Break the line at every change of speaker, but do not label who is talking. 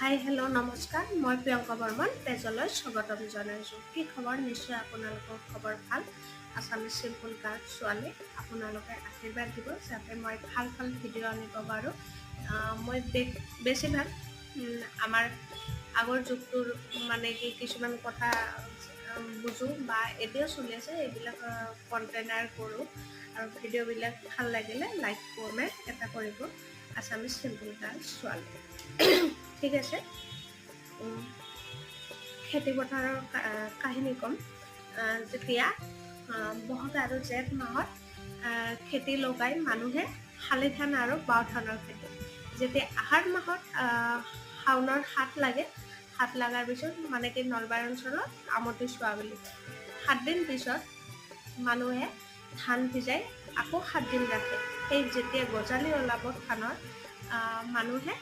Hi hello' নমস্কাৰ, মই প্ৰিয়ংকা বৰ্মন তেজলৈ স্বাগতম জনাইছোঁ। কি খবৰ? নিশ্চয় আপোনালোকৰ খবৰ ভাল। আছামিজ চিম্পল গাৰ্ল ছোৱালী, আপোনালোকে আশীৰ্বাদ দিব যাতে মই ভাল ভিডিঅ' আনিব পাৰোঁ। মই বেছিভাগ আমাৰ আগৰ যুগটোৰ মানে কিছুমান কথা বুজোঁ বা এতিয়াও চলি আছে, এইবিলাক কণ্টেইনাৰ কৰোঁ আৰু ভিডিঅ'বিলাক ভাল লাগিলে লাইক কমেণ্ট এটা কৰিব। আছামিজ চিম্পল গাৰ্ল ছোৱালী। ঠিক আছে, খেতি পথাৰৰ কাহিনী ক'ম। যেতিয়া বহাগ আৰু জেঠ মাহত খেতি লগাই মানুহে শালি ধান আৰু বাও ধানৰ খেতি। যেতিয়া আহাৰ মাহত শাওণৰ হাত লাগে, হাত লগাৰ পিছত মানে কি নলবাৰী অঞ্চলত আমতি চোৱা বুলি 7 দিন পিছত মানুহে ধান ভিজাই আকৌ 7 দিন ৰাখে। সেই যেতিয়া গজালি ওলাব ধানৰ, মানুহে